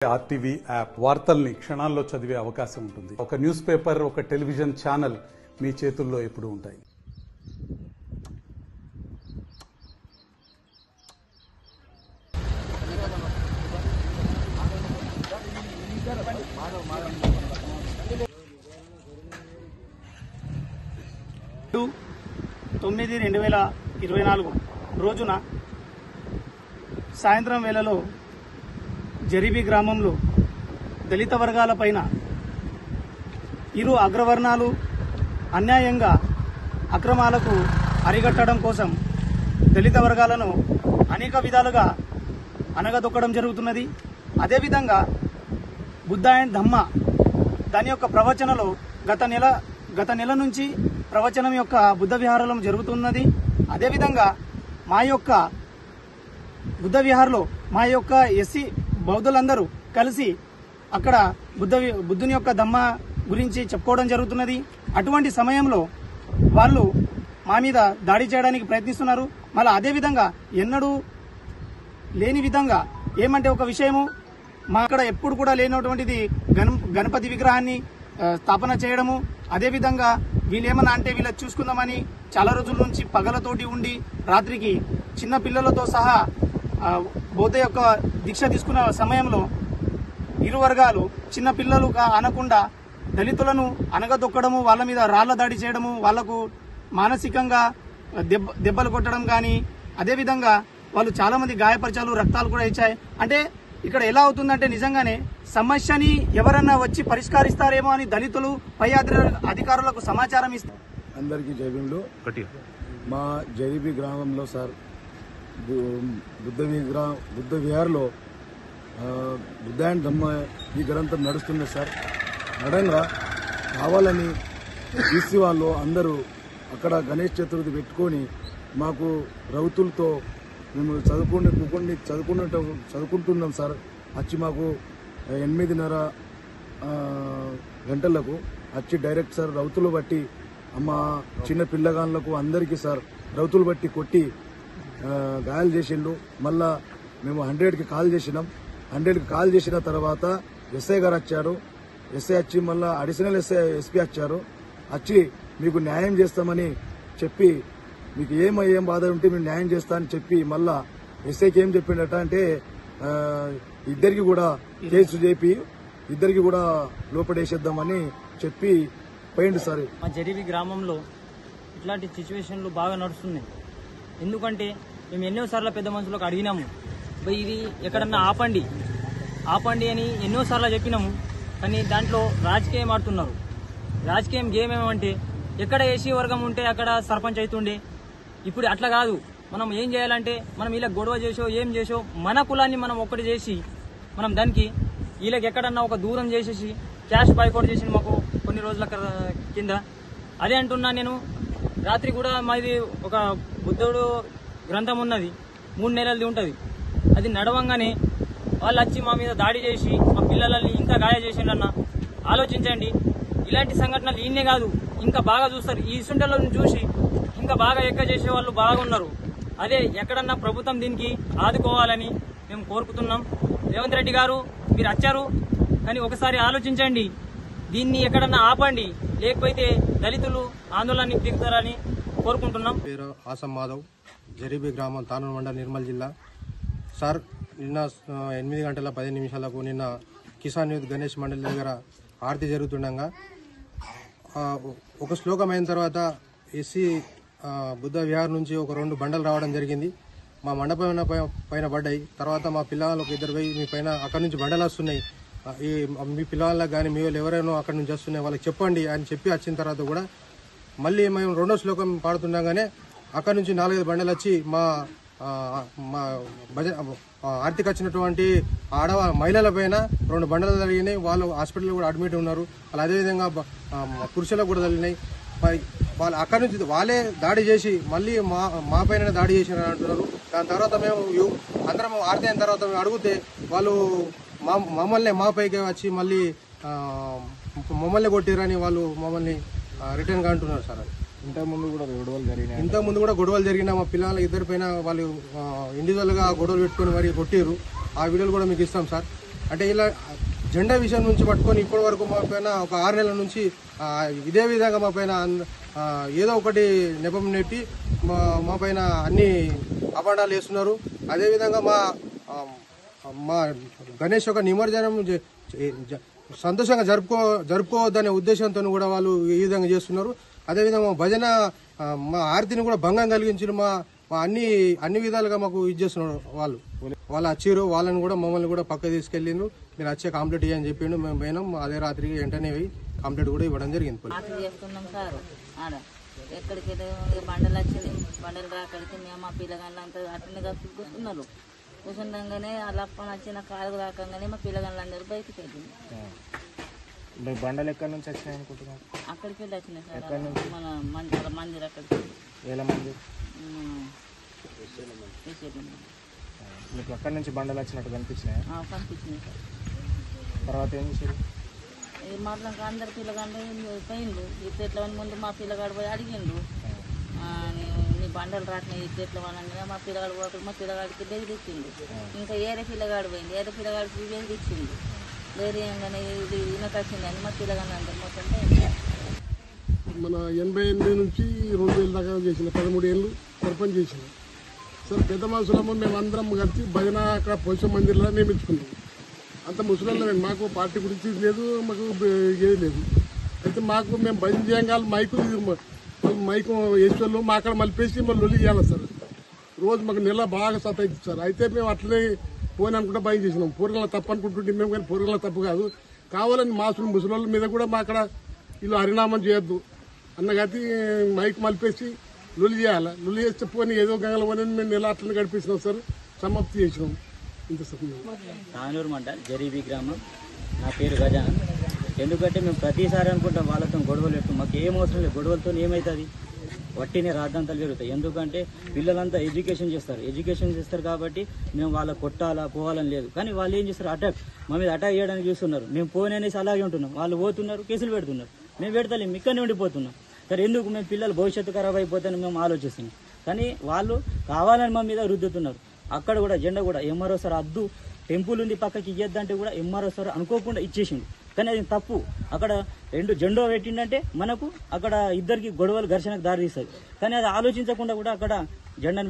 RTV app వార్తల్ని క్షణాల్లో చదివే అవకాశం ఉంటుంది. ఒక న్యూస్ పేపర్, ఒక టెలివిజన్ ఛానల్ మీ చేతుల్లో ఎప్పుడూ ఉంటాయి. తొమ్మిది 2024 రోజున సాయంత్రం వేళలో జరిబి గ్రామంలో దళిత వర్గాల పైన ఇరు అగ్రవర్ణాలు అన్యాయంగా అక్రమాలకు అరిగట్టడం కోసం దళిత వర్గాలను అనేక విధాలుగా అనగదొక్కడం జరుగుతున్నది. అదేవిధంగా బుద్ధ అండ్ ధమ్మ దాని యొక్క ప్రవచనలో గత నెల నుంచి ప్రవచనం యొక్క బుద్ధ విహారం జరుగుతున్నది. అదేవిధంగా మా యొక్క బుద్ధ విహార్లో మా యొక్క ఎస్సీ బౌద్ధులందరూ కలిసి అక్కడ బుద్ధుని యొక్క ధమ్మ గురించి చెప్పుకోవడం జరుగుతున్నది. అటువంటి సమయంలో వాళ్ళు మా మీద దాడి చేయడానికి ప్రయత్నిస్తున్నారు. మళ్ళీ అదేవిధంగా ఎన్నడూ లేని విధంగా ఏమంటే ఒక విషయము మా అక్కడ ఎప్పుడు కూడా లేనటువంటిది గణపతి విగ్రహాన్ని స్థాపన చేయడము. అదేవిధంగా వీళ్ళేమన్నా అంటే వీళ్ళ చూసుకుందామని చాలా రోజుల నుంచి పగలతోటి ఉండి రాత్రికి చిన్న పిల్లలతో సహా బౌద్ధ యొక్క దీక్ష తీసుకున్న సమయంలో ఇరు వర్గాలు చిన్న పిల్లలు అనకుండా దళితులను అనగదొక్కడము, వాళ్ళ మీద రాళ్ల దాడి చేయడము, వాళ్లకు మానసికంగా దెబ్బలు కొట్టడం కానీ, అదేవిధంగా వాళ్ళు చాలా మంది గాయపరిచారు, రక్తాలు కూడా ఇచ్చాయి. అంటే ఇక్కడ ఎలా అవుతుందంటే నిజంగానే సమస్యని ఎవరన్నా వచ్చి పరిష్కరిస్తారేమో అని దళితులు పై అధికారులకు సమాచారం ఇస్తారు. అందరికీ జైబీంలు. మా జరిబి గ్రామంలో సార్ బుద్ధ విహార్లో బుద్ధ అండ్ ధమ్మ ఈ గ్రంథం నడుస్తుంది సార్. నడంగా కావాలని ఈసీ వాళ్ళు అందరూ అక్కడ గణేష్ చతుర్థి పెట్టుకొని మాకు రౌతులతో మేము చదువుకుంటున్నాం సార్. వచ్చి మాకు 8:30 గంటలకు వచ్చి డైరెక్ట్ సార్ రౌతులు బట్టి మా చిన్న పిల్లగాళ్ళకు అందరికీ సార్ రౌతులు బట్టి కొట్టి గాయాలు చేసిండు. మళ్ళా మేము 100కి కాల్ చేసినాం. 100కి కాల్ చేసిన తర్వాత ఎస్ఐ గారు వచ్చారు. ఎస్ఐ వచ్చి మళ్ళా అడిషనల్ ఎస్పీ వచ్చారు. వచ్చి మీకు న్యాయం చేస్తామని చెప్పి, మీకు ఏం బాధ ఉంటే మేము న్యాయం చేస్తా అని చెప్పి మళ్ళా ఎస్ఐకి ఏం చెప్పిండట అంటే ఇద్దరికి కూడా కేసు చేపి ఇద్దరికి కూడా లోపడేసేద్దామని చెప్పి పోయిండు సార్. మా జరిబి గ్రామంలో ఇట్లాంటి సిచ్యువేషన్లు బాగా నడుస్తున్నాయి. ఎందుకంటే మేము ఎన్నోసార్లు పెద్ద మనుషులకు అడిగినాము, ఇది ఎక్కడన్నా ఆపండి అని ఎన్నోసార్లు చెప్పినాము. కానీ దాంట్లో రాజకీయం ఆడుతున్నారు. రాజకీయం గేమ్ ఏమంటే ఎక్కడ ఏసీ వర్గం ఉంటే అక్కడ సర్పంచ్ అవుతుండే. ఇప్పుడు అట్లా కాదు. మనం ఏం చేయాలంటే మనం ఇలా గొడవ చేసో ఏం చేసో మన కులాన్ని మనం ఒక్కటి చేసి మనం దానికి వీళ్ళకి ఎక్కడన్నా ఒక దూరం చేసేసి క్యాష్ బైకౌట్ చేసి మాకు కొన్ని రోజుల కింద అదే అంటున్నా నేను. రాత్రి కూడా మాది ఒక బుద్ధుడు గ్రంథం ఉన్నది, 3 నెలలది ఉంటుంది. అది నడవంగానే వాళ్ళు వచ్చి మా మీద దాడి చేసి మా పిల్లలని ఇంకా గాయ చేసిండన్న. ఆలోచించండి, ఇలాంటి సంఘటనలు ఈయనే కాదు ఇంకా బాగా చూస్తారు. ఈ సుంటలను చూసి ఇంకా బాగా చేసే వాళ్ళు బాగా ఉన్నారు. అదే ఎక్కడన్నా ప్రభుత్వం దీనికి ఆదుకోవాలని మేము కోరుకుతున్నాం. రేవంత్ రెడ్డి గారు మీరు వచ్చారు, కానీ ఒకసారి ఆలోచించండి, దీన్ని ఎక్కడన్నా ఆపండి, లేకపోతే దళితులు ఆందోళనకి దిగుతారని కోరుకుంటున్నాం. పేరు ఆసం మాధవ్, జరిబి గ్రామం, తానూరు మండలం, నిర్మల్ జిల్లా. సార్ నిన్న 8:10 నిన్న కిసాన్ యూత్ గణేష్ మండలి దగ్గర ఆరతి జరుగుతుండగా ఒక శ్లోకం అయిన తర్వాత ఎస్సీ బుద్ధ విహార్ నుంచి ఒక 2 బండలు రావడం జరిగింది. మా మండపం పైన పడ్డాయి. తర్వాత మా పిల్లలకు 2 పోయి మీ పైన అక్కడి నుంచి బండలు వస్తున్నాయి, మీ పిల్లలకు కానీ మీ వాళ్ళు ఎవరైనా అక్కడి నుంచి వస్తున్నాయి వాళ్ళకి చెప్పండి అని చెప్పి వచ్చిన తర్వాత కూడా మళ్ళీ మేము 2వ శ్లోకం పాడుతుండగానే అక్కడి నుంచి 4-5 బండలు వచ్చి మా ఆర్తికి వచ్చినటువంటి మహిళల పైన 2 బండలు జరిగినాయి. వాళ్ళు హాస్పిటల్లో కూడా అడ్మిట్ ఉన్నారు. వాళ్ళు అదేవిధంగా పురుషులకు కూడా జరిగినాయి. వాళ్ళు అక్కడి నుంచి వాళ్ళే దాడి చేసి మళ్ళీ మా పైన దాడి చేసినారు అంటున్నారు. దాని తర్వాత మేము అందరం ఆర్తి అయిన తర్వాత మేము అడిగితే వాళ్ళు మమ్మల్ని మా పైకి వచ్చి మళ్ళీ మమ్మల్ని కొట్టిరని వాళ్ళు మమ్మల్ని రిటర్న్గా అంటున్నారు సార్. ఇంతకుముందు కూడా గొడవలు జరిగిన మా పిల్లల 2 పైన వాళ్ళు ఇండివిజువల్గా గొడవలు పెట్టుకుని మరి కొట్టిరు. ఆ వీడియోలు కూడా మీకు ఇస్తాం సార్. అంటే ఇలా జెండా విషయం నుంచి పట్టుకొని ఇప్పటి వరకు మా పైన ఒక 6 నెలల నుంచి ఇదే విధంగా మా పైన ఏదో ఒకటి నెపం నెట్టి మా పైన అన్ని అపాండాలు వేస్తున్నారు. అదేవిధంగా మా గణేష్ యొక్క నిమజ్జనం సంతోషంగా జరుపుకోవద్దనే ఉద్దేశంతో కూడా వాళ్ళు ఈ విధంగా చేస్తున్నారు. అదేవిధంగా మా భజన మా ఆరతిని కూడా భంగం కలిగించిన మా అన్ని విధాలుగా మాకు ఇది చేస్తున్నారు. వాళ్ళు వచ్చారు, వాళ్ళని కూడా మమ్మల్ని కూడా పక్క తీసుకెళ్ళిండ్రు. మీరు వచ్చే కంప్లీట్ ఇవ్వని చెప్పిండు. మేము పోయినాం. అదే రాత్రికి వెంటనే కంప్లీట్ కూడా ఇవ్వడం జరిగింది. చేస్తున్నాం సార్ ఆడ ఎక్కడికి బండలు వచ్చినాయి. బండలు రాకడికి మేము మా పిల్లగాళ్ళు అంతా అట్లనే కూర్చున్నారు. కూర్చుండగానే అలా వచ్చిన కాలు రాకంగానే మా పిల్లగాళ్ళు అందరూ బయటకు వెళ్ళింది. బండలు ఎక్కడి నుంచి వచ్చినాయి అనుకుంటున్నారు? అక్కడికి వెళ్ళి వచ్చినాయి సార్. మన మందిర్ అక్కడికి. వేల మంది మీకు అక్కడి నుంచి బండలు వచ్చినట్టు కనిపించినాయి? కనిపించినాయి సార్. తర్వాత ఏం చేశారు? మాట్లాక అందరు పిల్లగాళ్ళు పోయిండు. ఇట్లా ముందు మా పిల్లగాడు పోయి అడిగిండు, నీ బండలు రాట్లేదు ఇట్లా అనగా మా పిల్లగాడు పోతే మా పిల్లగాడికి బెదిరించిండు. ఇంకా ఏరే పిల్లగాడు పోయింది, ఏరే పిల్లగాడికి బెదిరించిండు. బెదిరియంగానే ఇది వినకొచ్చిందని మా పిల్లగాడు అందరు మొత్తం మన 88 నుంచి 2000 దాకా చేసిన 13 ఏళ్ళు సర్పంచ్ చేసిన సార్. పెద్ద మనుషులము మేమందరం కలిసి భజన అక్కడ పోష మందిర్లో నియమించుకున్నాం. అంత ముసలిలో మాకు పార్టీ గురించి లేదు, మాకు ఏది లేదు. అయితే మేము భజన చేయంగాలి మైకు వేసేవాళ్ళు మా అక్కడ మలిపేసి మళ్ళీ లొల్లి చేయాలి సార్. రోజు మాకు నెల బాగా సతాయిస్తుంది సార్. అయితే మేము అట్లనే పోయిన అనుకుంటే భయం చేసినాం. పూర్వల తప్పు అనుకుంటుంటే మేము, కానీ పూర్వల తప్పు కాదు. కావాలని ముసలి మీద కూడా మా అక్కడ వీళ్ళు హరినామం చేయొద్దు అన్నగతి మైక్ మలిపేసి లొల్లి చేయాలి. లొల్లి చేస్తే పోనీ ఏదో గంగల పోనీ మేము నెల అట్లనే గడిపిస్తున్నాం సార్. సమాప్తి చేసినాం. ఇంత సమయం. తానూరు మండల్ జరీబీ గ్రామం. నా పేరు గజాన్. ఎందుకంటే మేము ప్రతిసారి అనుకుంటాం వాళ్ళతో గొడవలు పెట్టు, మాకు ఏం అవసరం లేదు. గొడవలతో ఏమవుతుంది? వట్టినే రాద్ధాంతాలు జరుగుతాయి. ఎందుకంటే పిల్లలంతా ఎడ్యుకేషన్ చేస్తారు కాబట్టి మేము వాళ్ళ కొట్టాలా పోవాలని లేదు. కానీ వాళ్ళు ఏం చేస్తారు? మా మీద అటాక్ చేయడానికి చూస్తున్నారు. మేము పోననేసి అలాగే ఉంటున్నాం. వాళ్ళు పోతున్నారు, కేసులు పెడుతున్నారు. మేము పెడతలేము, ఇక్కడనే ఉండిపోతున్నాం. సరే ఎందుకు? మేము పిల్లలు భవిష్యత్తు ఖరాబ్ అయిపోతాయని మేము ఆలోచిస్తున్నాం. కానీ వాళ్ళు కావాలని మా మీద రుద్దుతున్నారు. అక్కడ కూడా జెండా కూడా ఎంఆర్ఓ సార్ అద్దు టెంపుల్ ఉంది పక్కకి ఇయ్యద్దంటే కూడా ఎంఆర్ఓ సార్ అనుకోకుండా ఇచ్చేసిండు. కానీ అది తప్పు. అక్కడ 2 జెండా పెట్టిండంటే మనకు అక్కడ ఇద్దరికి గొడవలు ఘర్షణకు దారితీస్తుంది. కానీ అది ఆలోచించకుండా కూడా అక్కడ జెండాను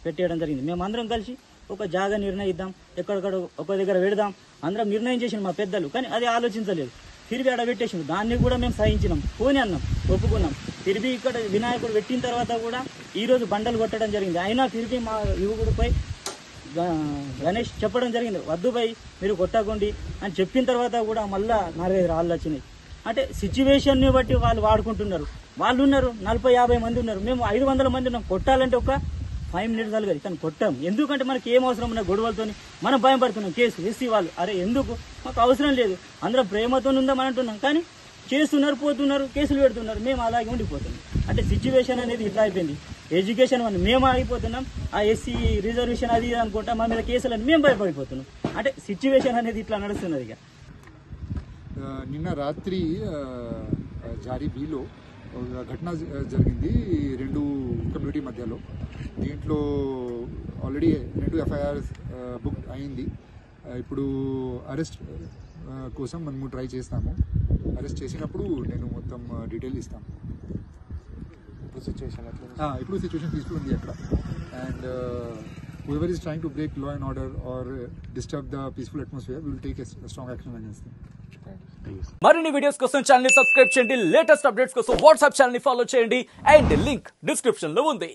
పెట్టేయడం జరిగింది. మేము అందరం కలిసి ఒక జాగా నిర్ణయిద్దాం, ఎక్కడెక్కడ ఒక దగ్గర పెడదాం అందరం నిర్ణయం చేసిండు మా పెద్దలు. కానీ అది ఆలోచించలేదు. తిరిగి ఆడ పెట్టేసిండు. దాన్ని కూడా మేము సహించినాం, పోనీ అన్నాం, ఒప్పుకున్నాం. తిరిగి ఇక్కడ వినాయకుడు పెట్టిన తర్వాత కూడా ఈరోజు బండలు కొట్టడం జరిగింది. అయినా తిరిగి మా యువకుడిపై గణేష్ చెప్పడం జరిగింది, వద్దు భయ్ మీరు కొట్టకండి అని చెప్పిన తర్వాత కూడా మళ్ళా 4-5 రాళ్ళు వచ్చినాయి. అంటే సిచ్యువేషన్ని బట్టి వాళ్ళు వాడుకుంటున్నారు. వాళ్ళు ఉన్నారు 40-50 మంది ఉన్నారు, మేము 500 మంది ఉన్నాం. కొట్టాలంటే ఒక 5 మినిట్స్ అలగదు, కానీ కొట్టాం. ఎందుకంటే మనకి ఏం అవసరం ఉన్న గొడవలతో మనం భయం పడుతున్నాం. కేసు ఎస్సీ వాళ్ళు అరే ఎందుకు, మాకు అవసరం లేదు, అందరం ప్రేమతో ఉందామని అంటున్నాం. కానీ చేస్తున్నారు, పోతున్నారు, కేసులు పెడుతున్నారు, మేము అలాగే ఉండిపోతున్నాం. అంటే సిచ్యువేషన్ అనేది ఇట్లా అయిపోయింది. ఎడ్యుకేషన్ అని మేము ఆగిపోతున్నాం, ఆ ఎస్సీ రిజర్వేషన్ అది అనుకుంటా మా మీద కేసులని మేము భయపడిపోతున్నాం. అంటే సిచ్యువేషన్ అనేది ఇట్లా నడుస్తున్నది. ఇక నిన్న రాత్రి జారీబీలో ఘటన జరిగింది 2 కమ్యూనిటీ మధ్యలో. దీంట్లో ఆల్రెడీ 2 ఎఫ్ఐఆర్స్ బుక్ అయింది. ఇప్పుడు అరెస్ట్ కోసం మనము ట్రై చేస్తాము. అరెస్ట్ చేసినప్పుడు నేను మొత్తం డీటెయిల్ ఇస్తాను. ఇప్పుడు సిచ్యువేషన్ పీస్ఫుల్ ఉంది అక్కడ. And whoever is trying to break law and order or disturb the peaceful atmosphere will take a strong action against them. మరిన్ని వీడియోస్ కోసం ఛానల్ ని సబ్స్క్రైబ్ చేయండి. లేటెస్ట్ అప్డేట్స్ కోసం వాట్సాప్ ఛానల్ ని ఫాలో చేయండి. And link description లో ఉంది.